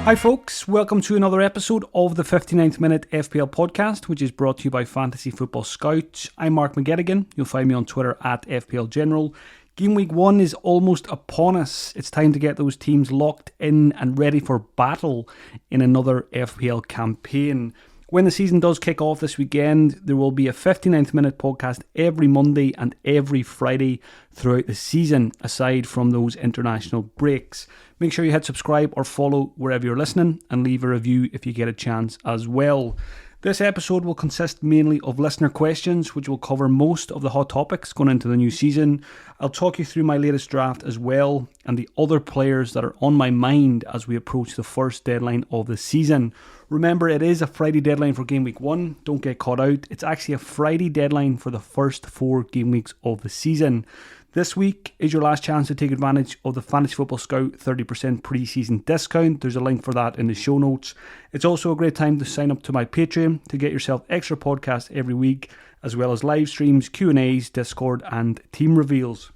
Hi folks, welcome to another episode of the 59th Minute FPL podcast, which is brought to you by Fantasy Football Scout. I'm Mark McGettigan. You'll find me on Twitter at FPL General. Gameweek 1 is almost upon us. It's time to get those teams locked in and ready for battle in another FPL campaign. When the season does kick off this weekend, there will be a 59th Minute podcast every Monday and every Friday throughout the season, aside from those international breaks. Make sure you hit subscribe or follow wherever you're listening and leave a review if you get a chance as well. This episode will consist mainly of listener questions, which will cover most of the hot topics going into the new season. I'll talk you through my latest draft as well and the other players that are on my mind as we approach the first deadline of the season. Remember, it is a Friday deadline for Game Week 1. Don't get caught out. It's actually a Friday deadline for the first 4 game weeks of the season. This week is your last chance to take advantage of the Fantasy Football Scout 30% preseason discount. There's a link for that in the show notes. It's also a great time to sign up to my Patreon to get yourself extra podcasts every week, as well as live streams, Q&As, Discord, and team reveals.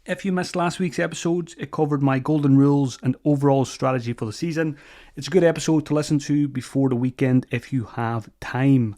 If you missed last week's episodes, it covered my golden rules and overall strategy for the season. It's a good episode to listen to before the weekend if you have time.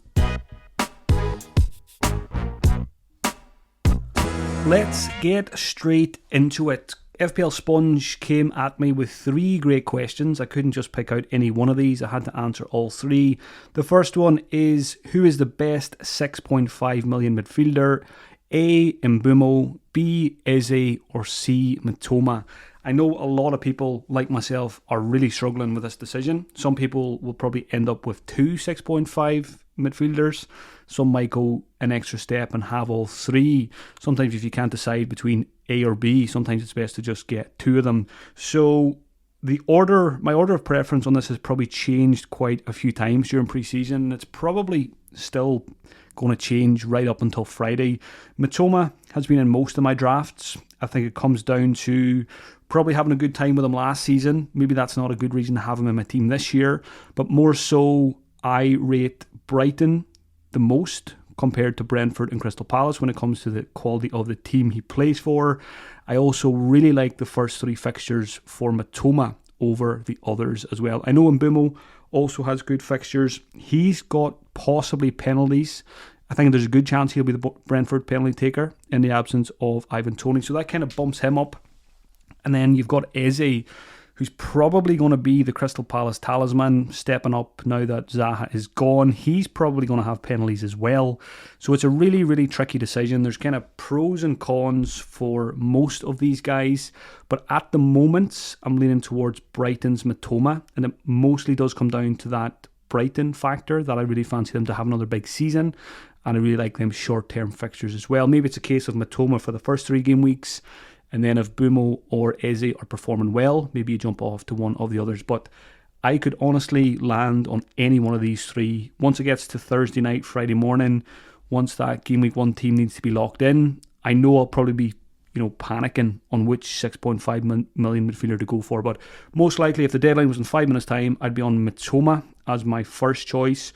Let's get straight into it. FPL Sponge came at me with 3 great questions. I couldn't just pick out any one of these. I had to answer all 3. The first one is, who is the best 6.5 million midfielder? A. Mbeumo, B. Eze, or C. Mitoma? I know a lot of people, like myself, are really struggling with this decision. Some people will probably end up with 2 6.5 midfielders. Some might go an extra step and have all 3. Sometimes if you can't decide between A or B, sometimes it's best to just get 2 of them. So my order of preference on this has probably changed quite a few times during pre-season. It's probably still going to change right up until Friday. Mitoma has been in most of my drafts. I think it comes down to probably having a good time with him last season. Maybe that's not a good reason to have him in my team this year, but more so I rate Brighton the most compared to Brentford and Crystal Palace when it comes to the quality of the team he plays for. I also really like the first 3 fixtures for Mitoma over the others as well. I know Mbeumo also has good fixtures. He's got possibly penalties. I think there's a good chance he'll be the Brentford penalty taker in the absence of Ivan Toney. So that kind of bumps him up. And then you've got Eze, who's probably going to be the Crystal Palace talisman, stepping up now that Zaha is gone. He's probably going to have penalties as well. So it's a really, really tricky decision. There's kind of pros and cons for most of these guys. But at the moment, I'm leaning towards Brighton's Mitoma. And it mostly does come down to that Brighton factor that I really fancy them to have another big season. And I really like them short-term fixtures as well. Maybe it's a case of Mitoma for the first 3 game weeks. And then if Mbeumo or Eze are performing well, maybe you jump off to one of the others. But I could honestly land on any one of these 3. Once it gets to Thursday night, Friday morning, once that Game Week 1 team needs to be locked in, I know I'll probably be panicking on which 6.5 million midfielder to go for. But most likely, if the deadline was in 5 minutes' time, I'd be on Mitoma as my first choice.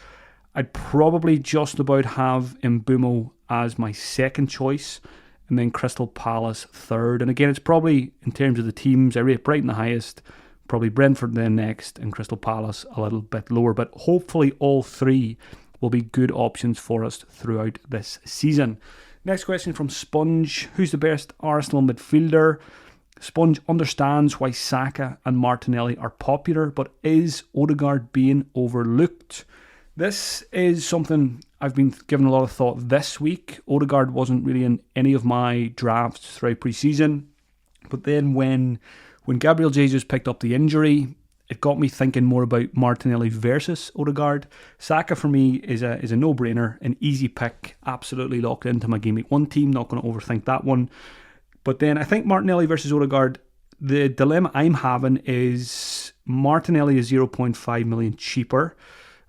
I'd probably just about have Mbeumo as my second choice. And then Crystal Palace third. And again, it's probably, in terms of the teams, I rate Brighton the highest, probably Brentford then next, and Crystal Palace a little bit lower. But hopefully all 3 will be good options for us throughout this season. Next question from Sponge. Who's the best Arsenal midfielder? Sponge understands why Saka and Martinelli are popular, but is Odegaard being overlooked? This is something I've been giving a lot of thought this week. Odegaard wasn't really in any of my drafts throughout pre-season. But then when Gabriel Jesus picked up the injury, it got me thinking more about Martinelli versus Odegaard. Saka for me is a no-brainer, an easy pick, absolutely locked into my Game Week 1 team. Not going to overthink that one. But then I think Martinelli versus Odegaard, the dilemma I'm having is Martinelli is 0.5 million cheaper.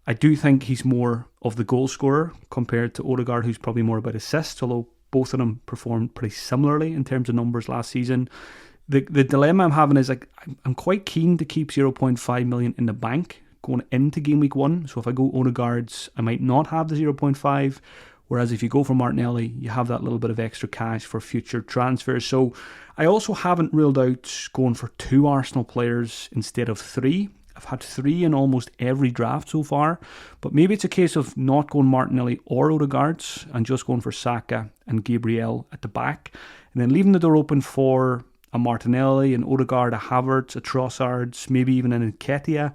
I do think he's more of the goal scorer compared to Odegaard, who's probably more about assists, although both of them performed pretty similarly in terms of numbers last season. The dilemma I'm having is I'm quite keen to keep 0.5 million in the bank going into Game Week 1. So if I go Odegaard's, I might not have the 0.5. Whereas if you go for Martinelli, you have that little bit of extra cash for future transfers. So I also haven't ruled out going for 2 Arsenal players instead of 3. I've had 3 in almost every draft so far, but maybe it's a case of not going Martinelli or Odegaard and just going for Saka and Gabriel at the back, and then leaving the door open for a Martinelli, an Odegaard, a Havertz, a Trossard, maybe even an Nketiah.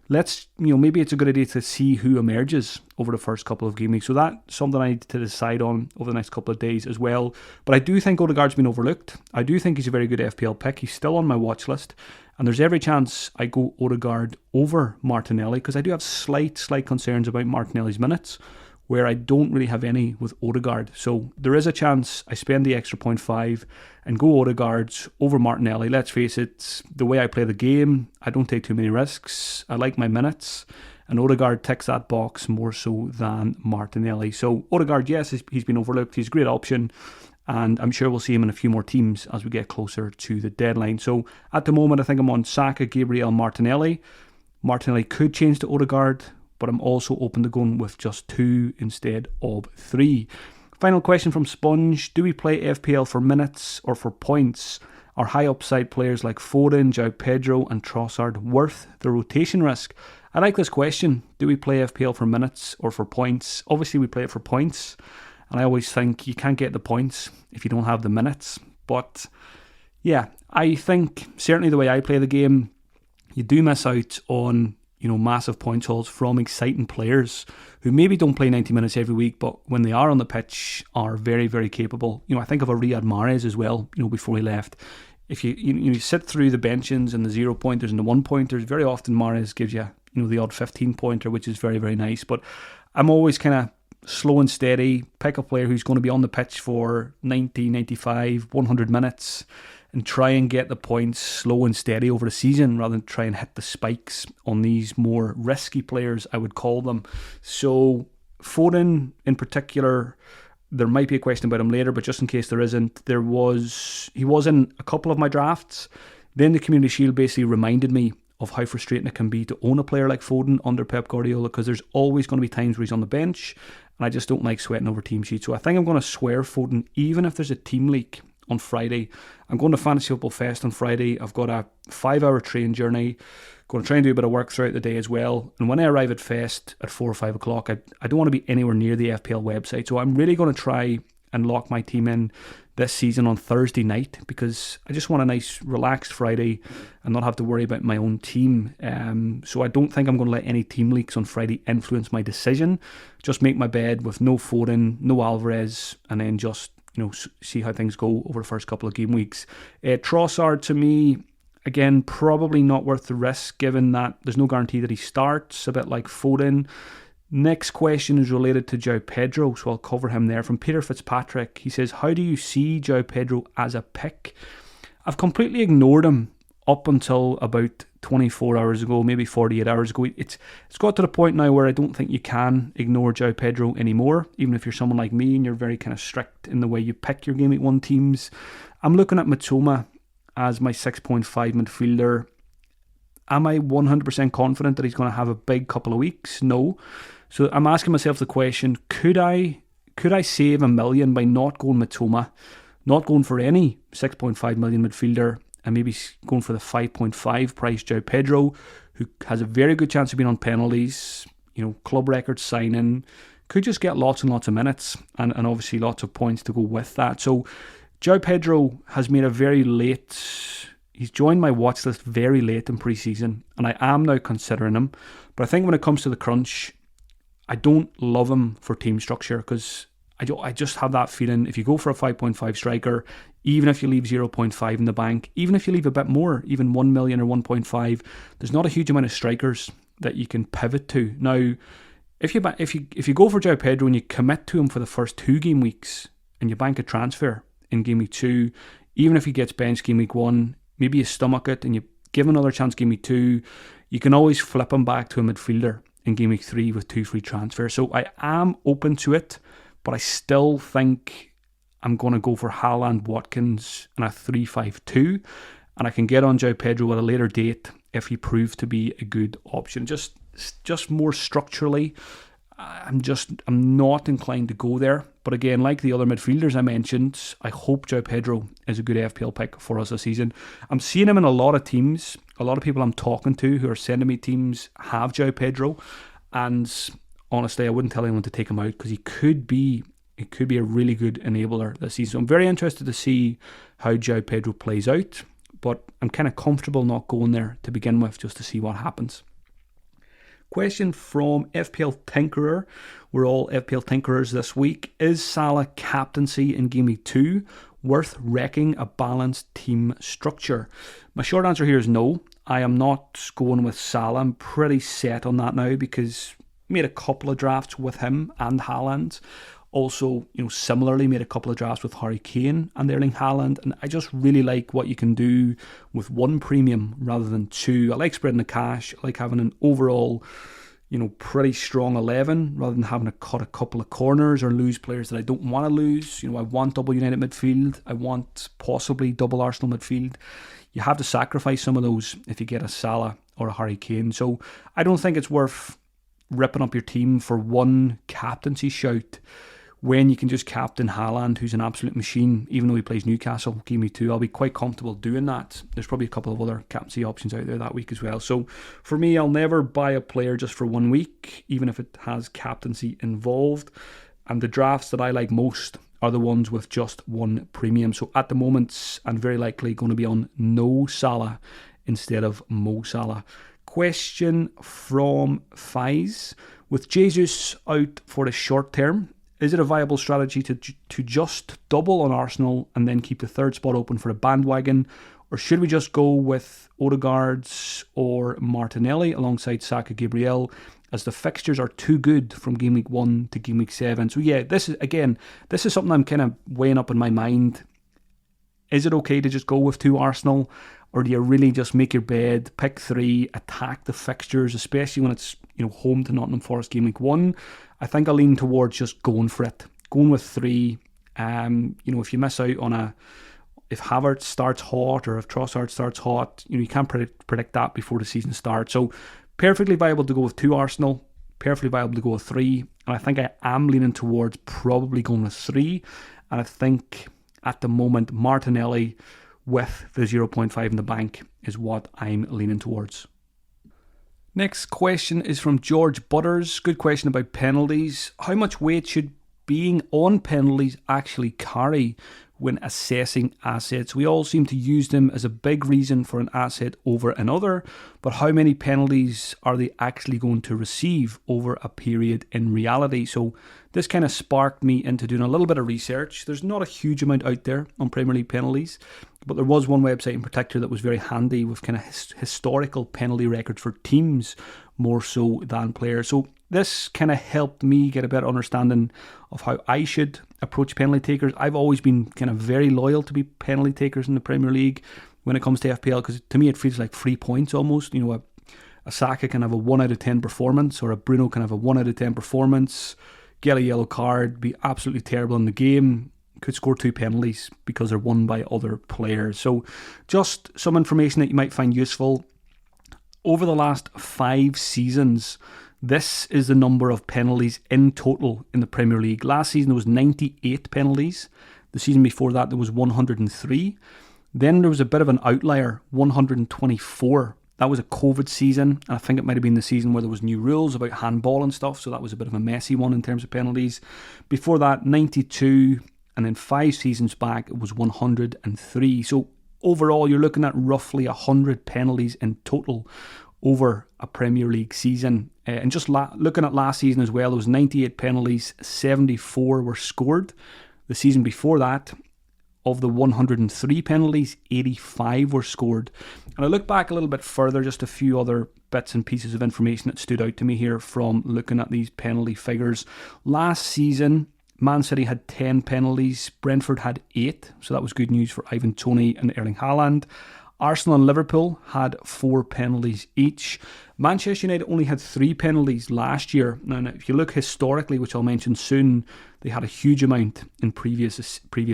Maybe it's a good idea to see who emerges over the first couple of game weeks. So that's something I need to decide on over the next couple of days as well. But I do think Odegaard's been overlooked. I do think he's a very good FPL pick. He's still on my watch list. And there's every chance I go Odegaard over Martinelli, because I do have slight concerns about Martinelli's minutes, where I don't really have any with Odegaard. So there is a chance I spend the extra 0.5 and go Odegaard over Martinelli. Let's face it, the way I play the game, I don't take too many risks. I like my minutes, and Odegaard ticks that box more so than Martinelli. So Odegaard, yes, he's been overlooked. He's a great option, and I'm sure we'll see him in a few more teams as we get closer to the deadline. So at the moment, I think I'm on Saka, Gabriel, Martinelli. Martinelli could change to Odegaard, but I'm also open to going with just 2 instead of 3. Final question from Sponge. Do we play FPL for minutes or for points? Are high upside players like Foden, João Pedro and Trossard worth the rotation risk? I like this question. Do we play FPL for minutes or for points? Obviously we play it for points, and I always think you can't get the points if you don't have the minutes. But yeah, I think certainly the way I play the game, you do miss out on massive points hauls from exciting players who maybe don't play 90 minutes every week, but when they are on the pitch are very, very capable. I think of a Riyad Mahrez as well, before he left. If you sit through the benchings and the 0 pointers and the 1 pointers, very often Mahrez gives you, the odd 15 pointer, which is very, very nice. But I'm always kind of slow and steady, pick a player who's going to be on the pitch for 90, 95, 100 minutes, and try and get the points slow and steady over the season rather than try and hit the spikes on these more risky players, I would call them. So Foden in particular, there might be a question about him later, but just in case there isn't, he was in a couple of my drafts. Then the Community Shield basically reminded me of how frustrating it can be to own a player like Foden under Pep Guardiola, because there's always going to be times where he's on the bench, and I just don't like sweating over team sheets. So I think I'm going to swear Foden, even if there's a team leak on Friday. I'm going to Fantasy Football Fest on Friday. I've got a 5-hour train journey. Going to try and do a bit of work throughout the day as well. And when I arrive at Fest at 4 or 5 o'clock, I don't want to be anywhere near the FPL website. So I'm really going to try and lock my team in this season on Thursday night, because I just want a nice relaxed Friday and not have to worry about my own team. So I don't think I'm going to let any team leaks on Friday influence my decision. Just make my bed with no Foden, no Alvarez, and then just see how things go over the first couple of game weeks. Trossard, to me, again, probably not worth the risk, given that there's no guarantee that he starts, a bit like Foden. Next question is related to João Pedro, so I'll cover him there. From Peter Fitzpatrick, he says, how do you see João Pedro as a pick? I've completely ignored him up until about 24 hours ago, maybe 48 hours ago. It's got to the point now where I don't think you can ignore João Pedro anymore, even if you're someone like me and you're very kind of strict in the way you pick your Game Week 1 teams. I'm looking at Mitoma as my 6.5 midfielder. Am I 100% confident that he's going to have a big couple of weeks? No. So I'm asking myself the question, could I save $1 million by not going Mitoma, not going for any 6.5 million midfielder, and maybe going for the 5.5 price João Pedro, who has a very good chance of being on penalties, club record signing, could just get lots and lots of minutes, and obviously lots of points to go with that. So João Pedro has made a very late, he's joined my watch list very late in pre-season, and I am now considering him. But I think when it comes to the crunch, I don't love him for team structure, because I just have that feeling if you go for a 5.5 striker, even if you leave 0.5 in the bank, even if you leave a bit more, even 1 million or 1.5, there's not a huge amount of strikers that you can pivot to. Now, if you go for João Pedro and you commit to him for the first 2 game weeks and you bank a transfer in game week 2, even if he gets benched game week 1, maybe you stomach it and you give him another chance game week 2, you can always flip him back to a midfielder in game week 3 with 2 free transfers. So I am open to it, but I still think I'm going to go for Haaland, Watkins and a 3-5-2, and I can get on João Pedro at a later date if he proves to be a good option. Just more structurally, I'm not inclined to go there. But again, like the other midfielders I mentioned, I hope João Pedro is a good FPL pick for us this season. I'm seeing him in a lot of teams. A lot of people I'm talking to who are sending me teams have João Pedro, and honestly, I wouldn't tell anyone to take him out because it could be a really good enabler this season. So I'm very interested to see how João Pedro plays out, but I'm kind of comfortable not going there to begin with just to see what happens. Question from FPL Tinkerer. We're all FPL Tinkerers this week. Is Salah captaincy in Gameweek 2 worth wrecking a balanced team structure? My short answer here is no. I am not going with Salah. I'm pretty set on that now because I made a couple of drafts with him and Haaland. Also, similarly made a couple of drafts with Harry Kane and Erling Haaland, and I just really like what you can do with one premium rather than two. I like spreading the cash. I like having an overall, pretty strong 11 rather than having to cut a couple of corners or lose players that I don't want to lose. I want double United midfield. I want possibly double Arsenal midfield. You have to sacrifice some of those if you get a Salah or a Harry Kane. So I don't think it's worth ripping up your team for one captaincy shout when you can just captain Haaland, who's an absolute machine, even though he plays Newcastle, Game Week 2. I'll be quite comfortable doing that. There's probably a couple of other captaincy options out there that week as well. So for me, I'll never buy a player just for 1 week, even if it has captaincy involved. And the drafts that I like most are the ones with just one premium. So at the moment, I'm very likely going to be on no Salah instead of Mo Salah. Question from Fies. With Jesus out for the short term, is it a viable strategy to just double on Arsenal and then keep the third spot open for a bandwagon? Or should we just go with Odegaard's or Martinelli alongside Saka, Gabriel, as the fixtures are too good from Game Week 1 to Game Week 7? So yeah, this is something I'm kind of weighing up in my mind. Is it okay to just go with two Arsenal? Or do you really just make your bed, pick three, attack the fixtures, especially when it's home to Nottingham Forest Game Week 1? I think I lean towards just going for it. Going with three. If you miss out on if Havertz starts hot or if Trossard starts hot, you can't predict that before the season starts. So perfectly viable to go with two Arsenal. Perfectly viable to go with three. And I think I am leaning towards probably going with three. And I think at the moment, Martinelli with the 0.5 in the bank is what I'm leaning towards. Next question is from George Butters. Good question about penalties. How much weight should being on penalties actually carry when assessing assets? We all seem to use them as a big reason for an asset over another, but how many penalties are they actually going to receive over a period in reality? So this kind of sparked me into doing a little bit of research. There's not a huge amount out there on Premier League penalties, but there was one website in particular that was very handy with kind of historical penalty records for teams more so than players. So this kind of helped me get a better understanding of how I should approach penalty takers. I've always been kind of very loyal to be penalty takers in the Premier League when it comes to FPL, because to me it feels like 3 points almost. A Saka can have a 1 out of 10 performance, or a Bruno can have a 1 out of 10 performance, get a yellow card, be absolutely terrible in the game, could score 2 penalties because they're won by other players. So just some information that you might find useful. Over the last 5 seasons, this is the number of penalties in total in the Premier League. Last season there was 98 penalties. The season before that there was 103. Then there was a bit of an outlier, 124. That was a COVID season, and I think it might have been the season where there was new rules about handball and stuff, so that was a bit of a messy one in terms of penalties. Before that, 92, and then 5 seasons back it was 103. So overall you're looking at roughly 100 penalties in total over a Premier League season. And just looking at last season as well, there was 98 penalties, 74 were scored. The season before that, of the 103 penalties, 85 were scored. And I look back a little bit further, just a few other bits and pieces of information that stood out to me here from looking at these penalty figures. Last season, Man City had 10 penalties, Brentford had 8, so that was good news for Ivan Toney and Erling Haaland. Arsenal and Liverpool had 4 penalties each. Manchester United only had 3 penalties last year. Now, if you look historically, which I'll mention soon, they had a huge amount in previous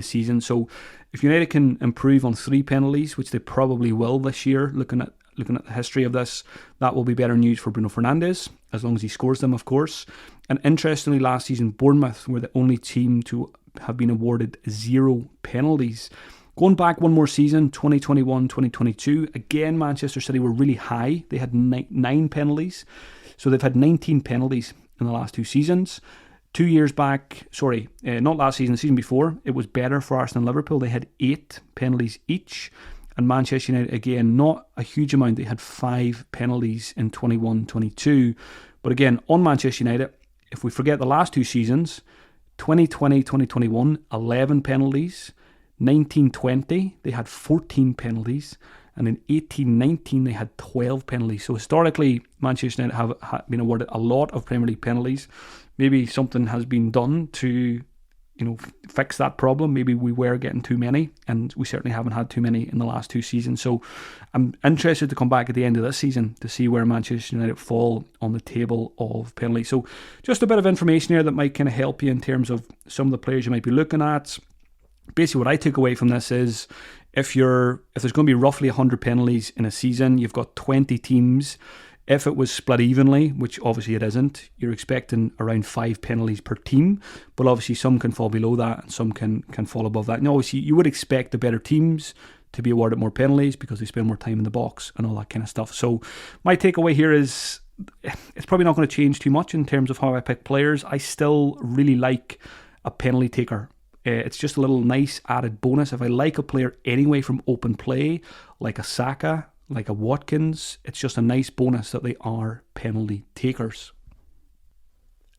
seasons. So if United can improve on 3 penalties, which they probably will this year, looking at the history of this, that will be better news for Bruno Fernandes, as long as he scores them, of course. And interestingly, last season, Bournemouth were the only team to have been awarded 0 penalties. Going back one more season, 2021-2022, again, Manchester City were really high. They had 9 penalties. So they've had 19 penalties in the last 2 seasons. 2 years back, not last season, the season before, it was better for Arsenal and Liverpool. They had 8 penalties each. And Manchester United, again, not a huge amount. They had 5 penalties in 21-22. But again, on Manchester United, if we forget the last 2 seasons, 2020-2021, 11 penalties. 19-20, they had 14 penalties. And in 18-19, they had 12 penalties. So historically, Manchester United have been awarded a lot of Premier League penalties. Maybe something has been done to, fix that problem. Maybe we were getting too many, and we certainly haven't had too many in the last 2 seasons. So I'm interested to come back at the end of this season to see where Manchester United fall on the table of penalties. So just a bit of information here that might kind of help you in terms of some of the players you might be looking at. Basically, what I took away from this is if there's going to be roughly 100 penalties in a season, you've got 20 teams. If it was split evenly, which obviously it isn't, you're expecting around 5 penalties per team. But obviously some can fall below that and some can fall above that. And obviously you would expect the better teams to be awarded more penalties because they spend more time in the box and all that kind of stuff. So my takeaway here is it's probably not going to change too much in terms of how I pick players. I still really like a penalty taker. It's just a little nice added bonus. If I like a player anyway from open play, like a Saka, like a Watkins, it's just a nice bonus that they are penalty takers.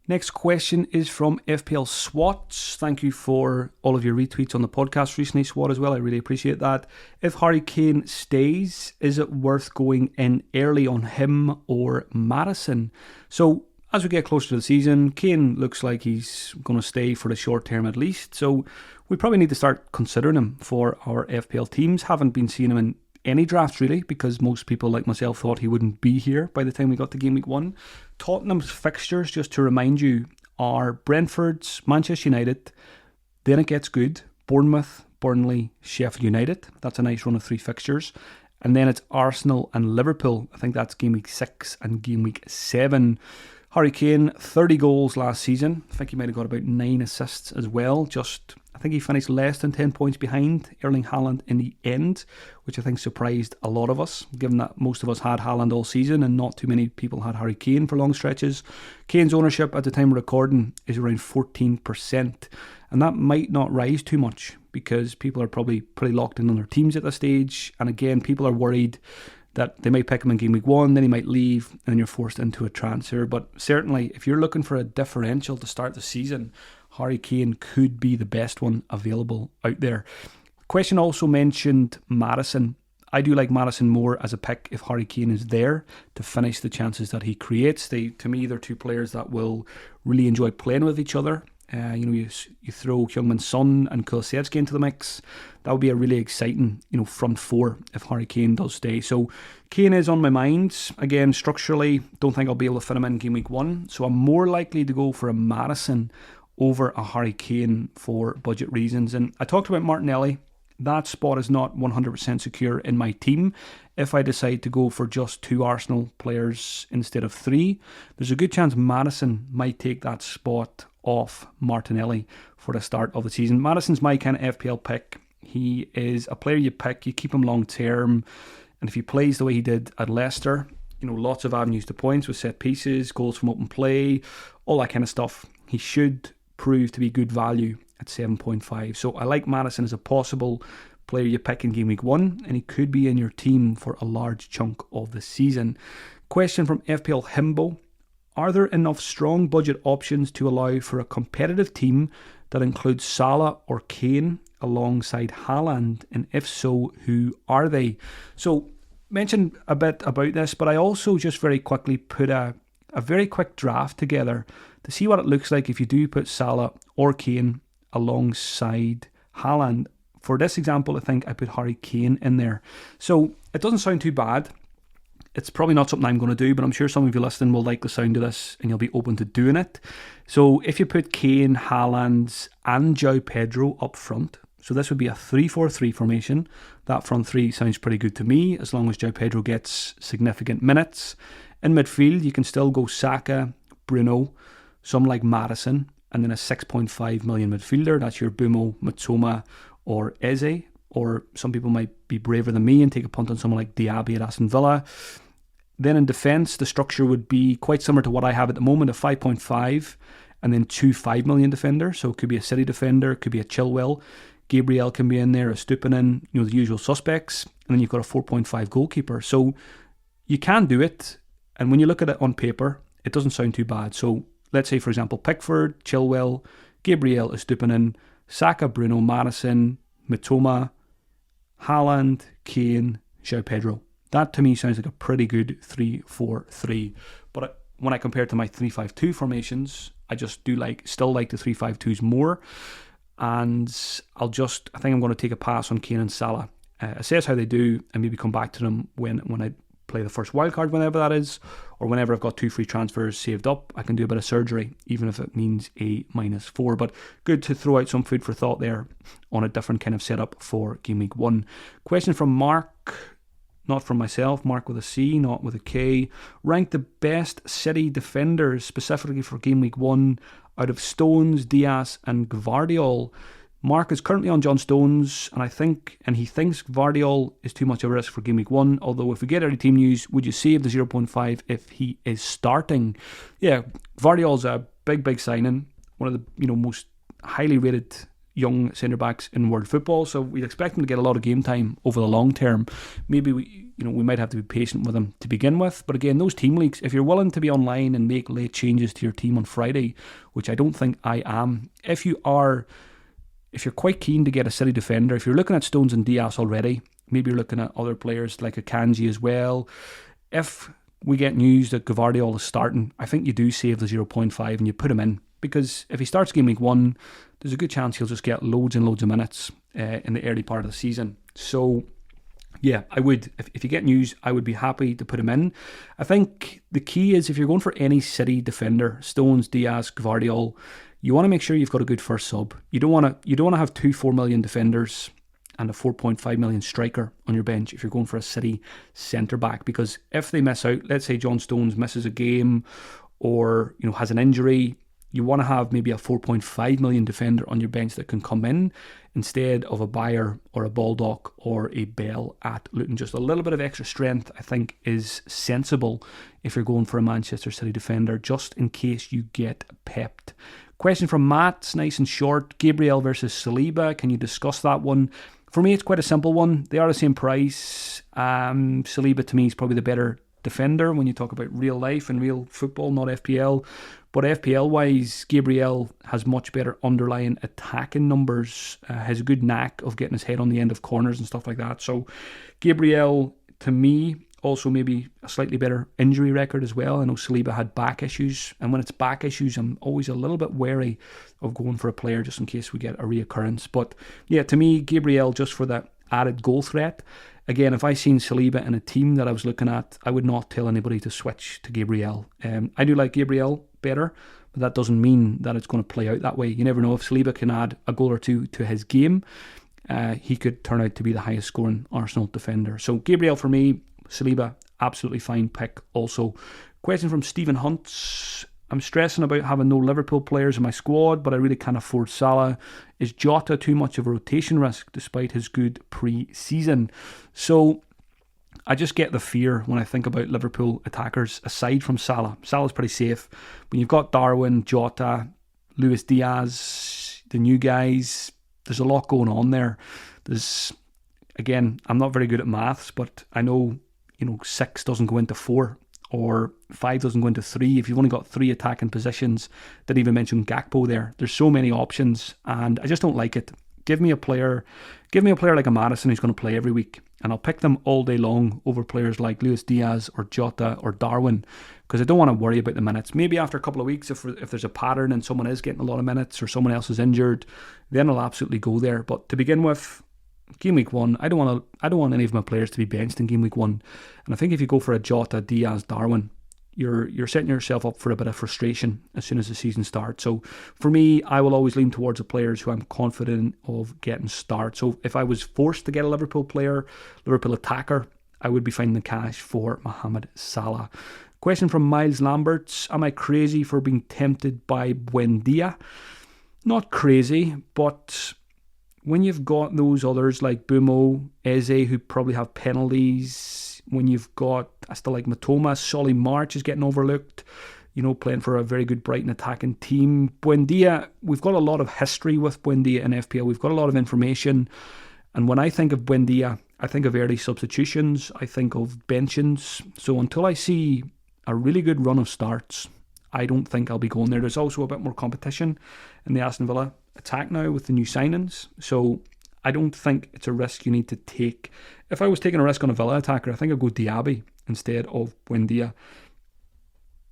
Next question is from FPL SWATs. Thank you for all of your retweets on the podcast recently, SWAT, as well. I really appreciate that. If Harry Kane stays, is it worth going in early on him or Maddison? So as we get closer to the season, Kane looks like he's going to stay for the short term at least. So we probably need to start considering him for our FPL teams. Haven't been seeing him in any drafts really, because most people like myself thought he wouldn't be here by the time we got to Gameweek 1. Tottenham's fixtures, just to remind you, are Brentford's, Manchester United, then it gets good, Bournemouth, Burnley, Sheffield United. That's a nice run of 3 fixtures. And then it's Arsenal and Liverpool. I think that's Gameweek 6 and Gameweek 7. Harry Kane, 30 goals last season. I think he might have got about 9 assists as well. I think he finished less than 10 points behind Erling Haaland in the end, which I think surprised a lot of us, given that most of us had Haaland all season and not too many people had Harry Kane for long stretches. Kane's ownership at the time of recording is around 14%, and that might not rise too much because people are probably pretty locked in on their teams at this stage. And again, people are worried that they might pick him in Gameweek 1, then he might leave, and then you're forced into a transfer. But certainly, if you're looking for a differential to start the season, Harry Kane could be the best one available out there. Question also mentioned Maddison. I do like Maddison more as a pick if Harry Kane is there to finish the chances that he creates. To me, they're 2 players that will really enjoy playing with each other. You throw Heung-min Son and Kulusevski into the mix. That would be a really exciting, front 4 if Harry Kane does stay. So Kane is on my mind. Again, structurally, don't think I'll be able to fit him in Gameweek 1. So I'm more likely to go for a Maddison over a Harry Kane for budget reasons. And I talked about Martinelli. That spot is not 100% secure in my team. If I decide to go for just 2 Arsenal players instead of 3, there's a good chance Maddison might take that spot off Martinelli for the start of the season. Maddison's my kind of FPL pick. He is a player you pick, you keep him long term, and if he plays the way he did at Leicester, lots of avenues to points with set pieces, goals from open play, all that kind of stuff, he should prove to be good value at 7.5. So I like Maddison as a possible player you pick in Gameweek 1, and he could be in your team for a large chunk of the season. Question from FPL Himbo. Are there enough strong budget options to allow for a competitive team that includes Salah or Kane alongside Haaland? And if so, who are they? So, mentioned a bit about this, but I also just very quickly put a very quick draft together to see what it looks like if you do put Salah or Kane alongside Haaland. For this example, I think I put Harry Kane in there. So, it doesn't sound too bad. It's probably not something I'm going to do, but I'm sure some of you listening will like the sound of this and you'll be open to doing it. So if you put Kane, Haaland and João Pedro up front, so this would be a 3-4-3 formation. That front 3 sounds pretty good to me, as long as João Pedro gets significant minutes. In midfield, you can still go Saka, Bruno, some like Madison, and then a 6.5 million midfielder. That's your Bumo, Matoma, or Eze. Or some people might be braver than me and take a punt on someone like Diaby at Aston Villa. Then in defence, the structure would be quite similar to what I have at the moment, a 5.5 and then 2 5 million defenders. So it could be a City defender, it could be a Chilwell. Gabriel can be in there, a Stupinan, the usual suspects. And then you've got a 4.5 goalkeeper. So you can do it. And when you look at it on paper, it doesn't sound too bad. So let's say, for example, Pickford, Chilwell, Gabriel, Stupinan, Saka, Bruno, Madison, Mitoma, Haaland, Kane, João Pedro. That to me sounds like a pretty good 3-4-3. But when I compare it to my 3-5-2 formations, I just still like the 3-5-2s more. And I think I'm going to take a pass on Kane and Salah. Assess how they do and maybe come back to them when I play the first wildcard, whenever that is, or whenever I've got 2 free transfers saved up. I can do a bit of surgery, even if it means a -4. But good to throw out some food for thought there on a different kind of setup for Game Week 1. Question from Mark, not from myself, Mark with a C, not with a K. Rank the best City defenders specifically for Game Week 1 out of Stones, Diaz and Gvardiol. Mark is currently on John Stones, and he thinks Gvardiol is too much of a risk for Game Week 1. Although if we get early team news, would you save the 0.5 if he is starting? Yeah, Gvardiol's a big signing. One of the most highly rated young centre backs in world football. So we'd expect him to get a lot of game time over the long term. Maybe we might have to be patient with him to begin with. But again, those team leagues, if you're willing to be online and make late changes to your team on Friday, which I don't think I am, if you're quite keen to get a City defender, if you're looking at Stones and Diaz already, maybe you're looking at other players like a Kanji as well. If we get news that Gvardiol is starting, I think you do save the 0.5 and you put him in. Because if he starts Game Week 1, there's a good chance he'll just get loads and loads of minutes in the early part of the season. So yeah, I would, if you get news, I would be happy to put him in. I think the key is if you're going for any City defender, Stones, Diaz, Gvardiol, you want to make sure you've got a good first sub. You don't want to have 2 4 million defenders and a 4.5 million striker on your bench if you're going for a City centre back, because if they miss out, let's say John Stones misses a game or has an injury, you want to have maybe a 4.5 million defender on your bench that can come in instead of a Bayer or a Baldock or a Bell at Luton. Just a little bit of extra strength, I think, is sensible if you're going for a Manchester City defender, just in case you get pepped. Question from Matt, nice and short. Gabriel versus Saliba. Can you discuss that one? For me, it's quite a simple one. They are the same price. Saliba, to me, is probably the better defender when you talk about real life and real football, not FPL. But FPL-wise, Gabriel has much better underlying attacking numbers, has a good knack of getting his head on the end of corners and stuff like that. So Gabriel, to me, also maybe a slightly better injury record as well. I know Saliba had back issues, and when it's back issues, I'm always a little bit wary of going for a player just in case we get a reoccurrence. But yeah, to me, Gabriel, just for that added goal threat. Again, if I seen Saliba in a team that I was looking at, I would not tell anybody to switch to Gabriel. I do like Gabriel better, but that doesn't mean that it's going to play out that way. You never know. If Saliba can add a goal or two to his game, he could turn out to be the highest scoring Arsenal defender. So Gabriel for me, Saliba, absolutely fine pick also. Question from Stephen Hunt. I'm stressing about having no Liverpool players in my squad, but I really can't afford Salah. Is Jota too much of a rotation risk despite his good pre-season? So I just get the fear when I think about Liverpool attackers aside from Salah. Salah's pretty safe. When you've got Darwin, Jota, Luis Diaz, the new guys, there's a lot going on there. Again, I'm not very good at maths, but I know 6 doesn't go into 4 or 5 doesn't go into 3. If you've only got 3 attacking positions, didn't even mention Gakpo there. There's so many options and I just don't like it. Give me a player like a Madison who's going to play every week, and I'll pick them all day long over players like Luis Diaz or Jota or Darwin, because I don't want to worry about the minutes. Maybe after a couple of weeks, if there's a pattern and someone is getting a lot of minutes or someone else is injured, then I'll absolutely go there. But to begin with, Game Week 1, I don't want any of my players to be benched in Game Week 1. And I think if you go for a Jota, Diaz, Darwin, you're setting yourself up for a bit of frustration as soon as the season starts. So for me, I will always lean towards the players who I'm confident of getting start. So if I was forced to get a Liverpool player, Liverpool attacker, I would be finding the cash for Mohamed Salah. Question from Miles Lamberts. Am I crazy for being tempted by Buendia? Not crazy, but when you've got those others like Bumo, Eze, who probably have penalties, when you've got, I still like Matoma, Solly March is getting overlooked, playing for a very good Brighton attacking team. Buendia, we've got a lot of history with Buendia in FPL. We've got a lot of information. And when I think of Buendia, I think of early substitutions. I think of benchings. So until I see a really good run of starts, I don't think I'll be going there. There's also a bit more competition in the Aston Villa attack now with the new signings. So I don't think it's a risk you need to take. If I was taking a risk on a Villa attacker, I think I'd go Diaby instead of Buendia.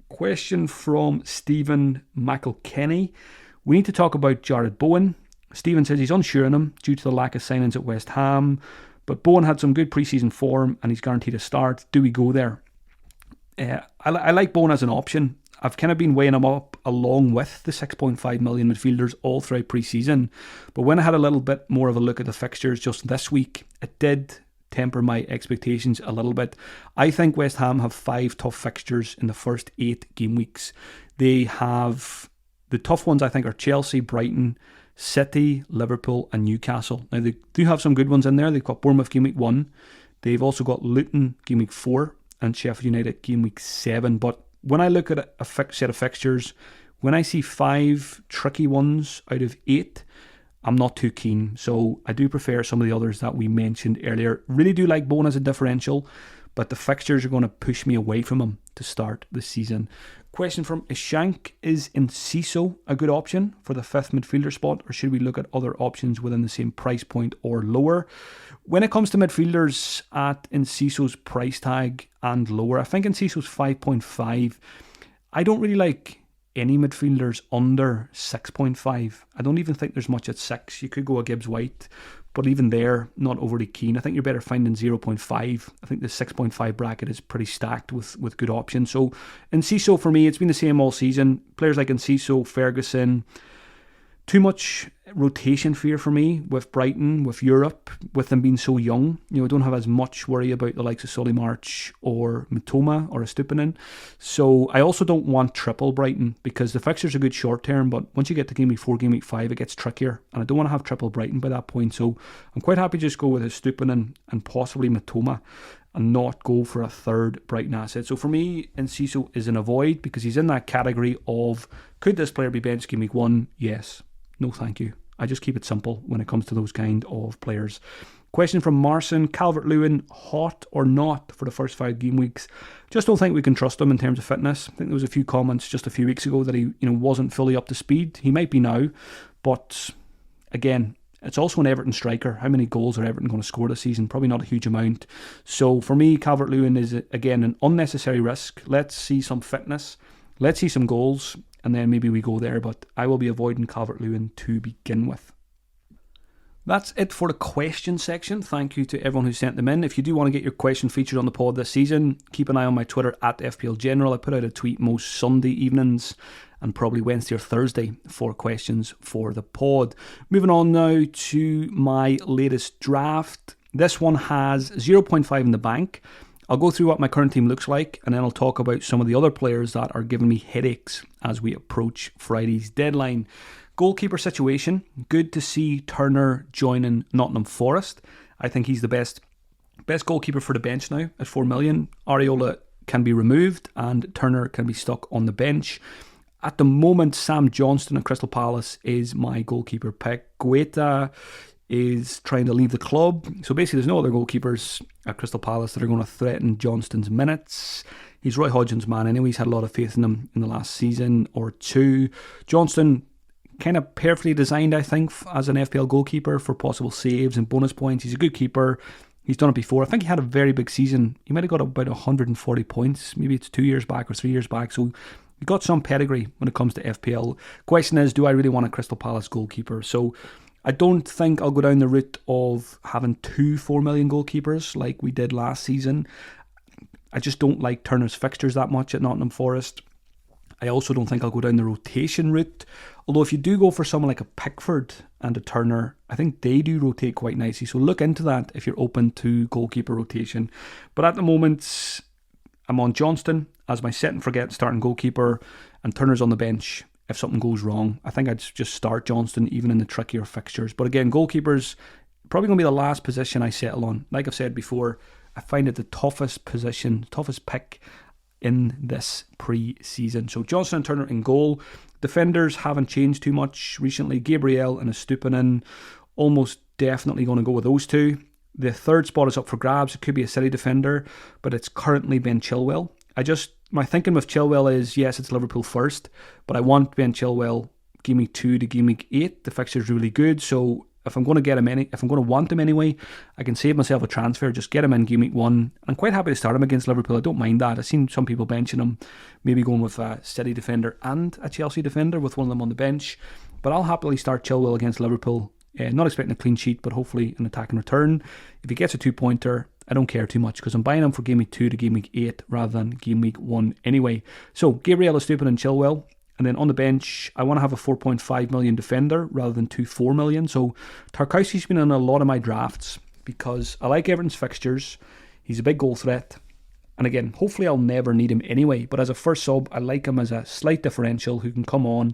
Question from Stephen McElkenny. We need to talk about Jared Bowen. Stephen says he's unsure on him due to the lack of signings at West Ham, but Bowen had some good pre-season form and he's guaranteed a start. Do we go there? I like Bowen as an option. I've kind of been weighing him up along with the 6.5 million midfielders all throughout pre-season, but when I had a little bit more of a look at the fixtures just this week, it did temper my expectations a little bit. I think West Ham have 5 tough fixtures in the first 8 game weeks. They have, the tough ones I think are Chelsea, Brighton, City, Liverpool and Newcastle. Now they do have some good ones in there. They've got Bournemouth game week 1. They've also got Luton game week 4 and Sheffield United game week 7. But when I look at a set of fixtures, when I see 5 tricky ones out of 8, I'm not too keen. So I do prefer some of the others that we mentioned earlier. Really do like Bowen as a differential, but the fixtures are going to push me away from him to start the season. Question from Ishank. Is Enciso a good option for the 5th midfielder spot, or should we look at other options within the same price point or lower? When it comes to midfielders at Enciso's price tag and lower, I think Enciso's 5.5. I don't really like any midfielders under 6.5. I don't even think there's much at 6. You could go a Gibbs White, but even there, not overly keen. I think you're better finding 0.5. I think the 6.5 bracket is pretty stacked with good options. So Enciso, for me, it's been the same all season. Players like Enciso, Ferguson, too much rotation fear for me with Brighton, with Europe, with them being so young. I don't have as much worry about the likes of Solly March or Matoma or Estupinan. So I also don't want triple Brighton because the fixtures are good short term, but once you get to game week 4, game week 5, it gets trickier. And I don't want to have triple Brighton by that point. So I'm quite happy to just go with Estupinan and possibly Matoma and not go for a third Brighton asset. So for me, Enciso is an avoid because he's in that category of, could this player be benched game week 1? Yes. No, thank you. I just keep it simple when it comes to those kind of players. Question from Marcin. Calvert-Lewin, hot or not for the first 5 game weeks? Just don't think we can trust him in terms of fitness. I think there was a few comments just a few weeks ago that he wasn't fully up to speed. He might be now, but again, it's also an Everton striker. How many goals are Everton going to score this season? Probably not a huge amount. So for me, Calvert-Lewin is, again, an unnecessary risk. Let's see some fitness. Let's see some goals. And then maybe we go there, but I will be avoiding Calvert-Lewin to begin with. That's it for the question section. Thank you to everyone who sent them in. If you do want to get your question featured on the pod this season, keep an eye on my Twitter at FPL General. I put out a tweet most Sunday evenings and probably Wednesday or Thursday for questions for the pod. Moving on now to my latest draft. This one has 0.5 in the bank. I'll go through what my current team looks like, and then I'll talk about some of the other players that are giving me headaches as we approach Friday's deadline. Goalkeeper situation. Good to see Turner joining Nottingham Forest. I think he's the best goalkeeper for the bench now at 4 million. Areola can be removed and Turner can be stuck on the bench. At the moment, Sam Johnston at Crystal Palace is my goalkeeper pick. Guetta is trying to leave the club. So basically there's no other goalkeepers at Crystal Palace that are going to threaten Johnston's minutes. He's Roy Hodgson's man anyway. He's had a lot of faith in him in the last season or 2. Johnston, kind of perfectly designed, I think, as an FPL goalkeeper for possible saves and bonus points. He's a good keeper. He's done it before. I think he had a very big season. He might have got about 140 points. Maybe it's 2 years back or 3 years back. So he got some pedigree when it comes to FPL. Question is, do I really want a Crystal Palace goalkeeper? So I don't think I'll go down the route of having 2 4 million goalkeepers like we did last season. I just don't like Turner's fixtures that much at Nottingham Forest. I also don't think I'll go down the rotation route. Although if you do go for someone like a Pickford and a Turner, I think they do rotate quite nicely. So look into that if you're open to goalkeeper rotation. But at the moment, I'm on Johnston as my set and forget starting goalkeeper, and Turner's on the bench if something goes wrong. I think I'd just start Johnston even in the trickier fixtures. But again, goalkeepers, probably going to be the last position I settle on. Like I've said before, I find it the toughest position, toughest pick in this pre-season. So Johnston and Turner in goal. Defenders haven't changed too much recently. Gabriel and Estupinan, almost definitely going to go with those two. The third spot is up for grabs. It could be a City defender, but it's currently Ben Chilwell. My thinking with Chilwell is, yes, it's Liverpool first, but I want Ben Chilwell Game Week 2 to Game Week 8. The fixture's really good, so if I'm going to get him if I'm going to want him anyway, I can save myself a transfer, just get him in Game Week 1. I'm quite happy to start him against Liverpool. I don't mind that. I've seen some people benching him, maybe going with a City defender and a Chelsea defender with one of them on the bench, but I'll happily start Chilwell against Liverpool. Not expecting a clean sheet, but hopefully an attack and return. If he gets a 2-pointer, I don't care too much because I'm buying him for Game Week 2 to Game Week 8 rather than Game Week 1 anyway. So Gabriel, Estupinan and Chilwell. And then on the bench, I want to have a 4.5 million defender rather than 4 million. So Tarkowski's been in a lot of my drafts because I like Everton's fixtures. He's a big goal threat. And again, hopefully I'll never need him anyway. But as a first sub, I like him as a slight differential who can come on,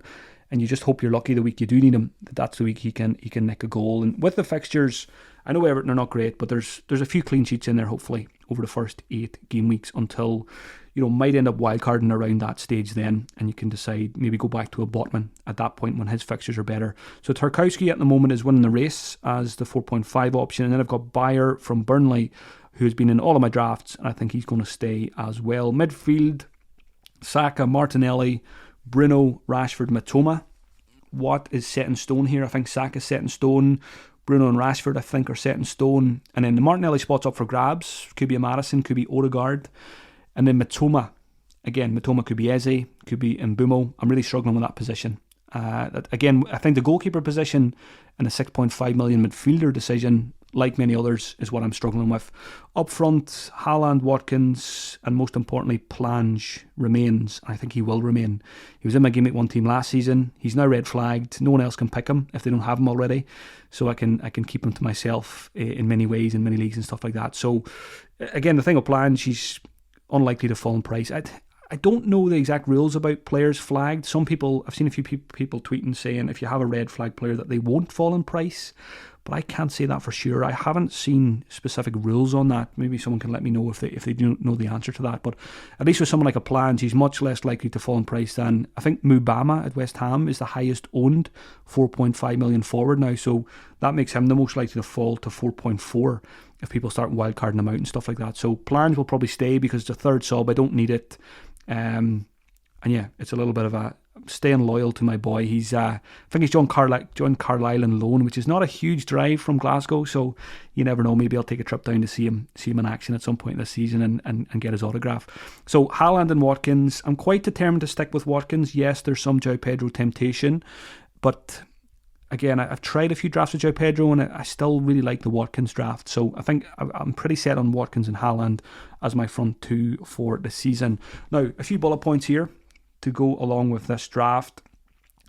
and you just hope you're lucky the week you do need him, that's the week he can nick a goal. And with the fixtures, I know Everton are not great, but there's a few clean sheets in there, hopefully, over the first 8 game weeks until, might end up wildcarding around that stage then, and you can decide, maybe go back to a Botman at that point when his fixtures are better. So Tarkowski at the moment is winning the race as the 4.5 option, and then I've got Bayer from Burnley, who's been in all of my drafts, and I think he's going to stay as well. Midfield, Saka, Martinelli, Bruno, Rashford, Mitoma. What is set in stone here? I think Saka's set in stone. Bruno and Rashford, I think, are set in stone. And then the Martinelli spot's up for grabs. Could be a Madison, could be Odegaard. And then Mitoma. Again, Mitoma could be Eze, could be Mbumo. I'm really struggling with that position. Again, I think the goalkeeper position and a 6.5 million midfielder decision, like many others, is what I'm struggling with. Up front, Haaland, Watkins, and most importantly, Plange remains. I think he will remain. He was in my Game Week 1 team last season. He's now red flagged. No one else can pick him if they don't have him already. So I can keep him to myself in many ways, in many leagues and stuff like that. So again, the thing with Plange, he's unlikely to fall in price. I don't know the exact rules about players flagged. Some people, I've seen a few people tweeting saying if you have a red flag player that they won't fall in price, but I can't say that for sure. I haven't seen specific rules on that. Maybe someone can let me know if they do know the answer to that. But at least with someone like a Plange, he's much less likely to fall in price than, I think Mubama at West Ham is the highest owned 4.5 million forward now. So that makes him the most likely to fall to 4.4 if people start wildcarding him out and stuff like that. So Plange will probably stay because it's a third sub. I don't need it. And yeah, it's a little bit of a staying loyal to my boy. He's I think he's joined Carlisle on loan, which is not a huge drive from Glasgow, so you never know, maybe I'll take a trip down to see him in action at some point this season and get his autograph. So Haaland and Watkins, I'm quite determined to stick with Watkins. Yes, there's some João Pedro temptation, but again, I've tried a few drafts with João Pedro and I still really like the Watkins draft. So I think I'm pretty set on Watkins and Haaland as my front two for the season. Now, a few bullet points here to go along with this draft.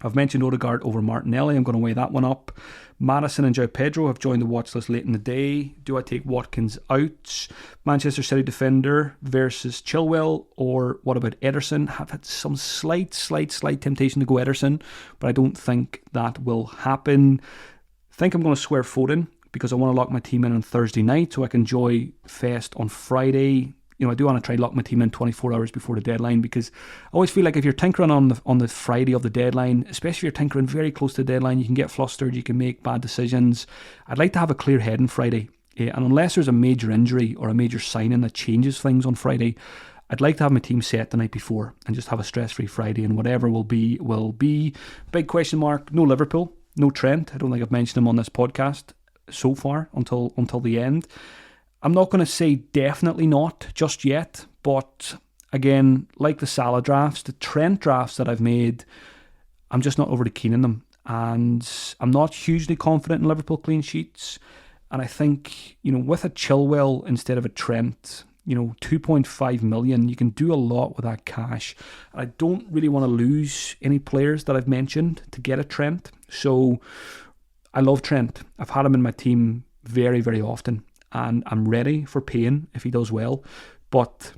I've mentioned Odegaard over Martinelli. I'm going to weigh that one up. Madison and João Pedro have joined the watch list late in the day. Do I take Watkins out? Manchester City defender versus Chilwell, or what about Ederson? I've had some slight temptation to go Ederson, but I don't think that will happen. I think I'm going to swear Foden because I want to lock my team in on Thursday night so I can enjoy Fest on Friday. I do want to try lock my team in 24 hours before the deadline, because I always feel like if you're tinkering on the Friday of the deadline, especially if you're tinkering very close to the deadline, you can get flustered, you can make bad decisions. I'd like to have a clear head on Friday, and unless there's a major injury or a major signing that changes things on Friday, I'd like to have my team set the night before and just have a stress-free Friday, and whatever will be, will be. Big question mark, no Liverpool, no Trent. I don't think I've mentioned him on this podcast so far until the end. I'm not going to say definitely not just yet, but again, like the Salah drafts, the Trent drafts that I've made, I'm just not overly keen on them. And I'm not hugely confident in Liverpool clean sheets. And I think, with a Chilwell instead of a Trent, 2.5 million, you can do a lot with that cash. And I don't really want to lose any players that I've mentioned to get a Trent. So I love Trent. I've had him in my team very, very often. And I'm ready for paying if he does well. But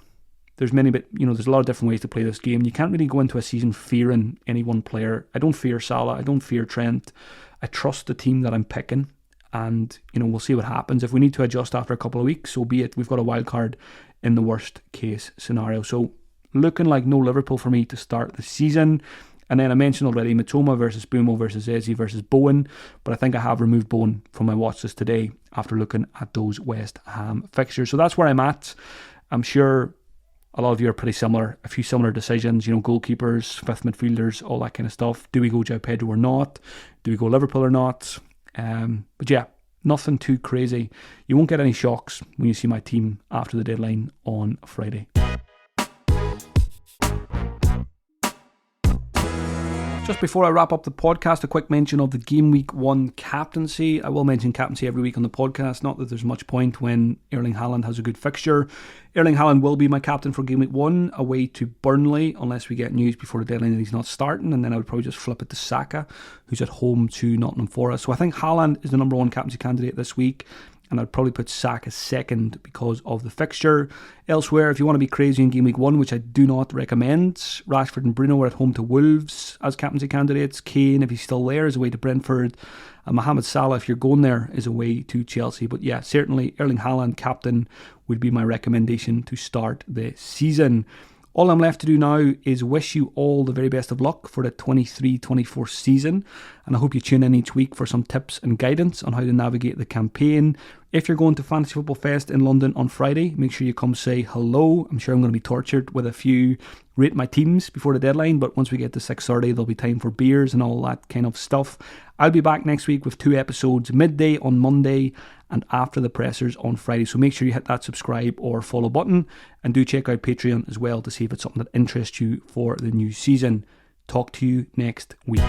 there's many, but there's a lot of different ways to play this game. You can't really go into a season fearing any one player. I don't fear Salah. I don't fear Trent. I trust the team that I'm picking, and we'll see what happens. If we need to adjust after a couple of weeks, so be it. We've got a wild card in the worst case scenario. So looking like no Liverpool for me to start the season. And then I mentioned already Mitoma versus Bumo versus Eze versus Bowen, but I think I have removed Bowen from my watch list today after looking at those West Ham fixtures. So that's where I'm at. I'm sure a lot of you are pretty similar, a few similar decisions, goalkeepers, fifth midfielders, all that kind of stuff. Do we go João Pedro or not? Do we go Liverpool or not? But yeah, nothing too crazy. You won't get any shocks when you see my team after the deadline on Friday. Just before I wrap up the podcast, a quick mention of the Gameweek 1 captaincy. I will mention captaincy every week on the podcast, not that there's much point when Erling Haaland has a good fixture. Erling Haaland will be my captain for Gameweek 1 away to Burnley, unless we get news before the deadline that he's not starting, and then I would probably just flip it to Saka, who's at home to Nottingham Forest. So I think Haaland is the number 1 captaincy candidate this week, and I'd probably put Saka second because of the fixture. Elsewhere, if you want to be crazy in Game Week 1, which I do not recommend, Rashford and Bruno are at home to Wolves as captaincy candidates. Kane, if he's still there, is away to Brentford. And Mohamed Salah, if you're going there, is away to Chelsea. But yeah, certainly Erling Haaland, captain, would be my recommendation to start the season. All I'm left to do now is wish you all the very best of luck for the 23-24 season, and I hope you tune in each week for some tips and guidance on how to navigate the campaign. If you're going to Fantasy Football Fest in London on Friday, make sure you come say hello. I'm sure I'm going to be tortured with a few rate my teams before the deadline, but once we get to 6:30 there'll be time for beers and all that kind of stuff. I'll be back next week with 2 episodes, midday on Monday and after the pressers on Friday. So make sure you hit that subscribe or follow button, and do check out Patreon as well to see if it's something that interests you for the new season. Talk to you next week.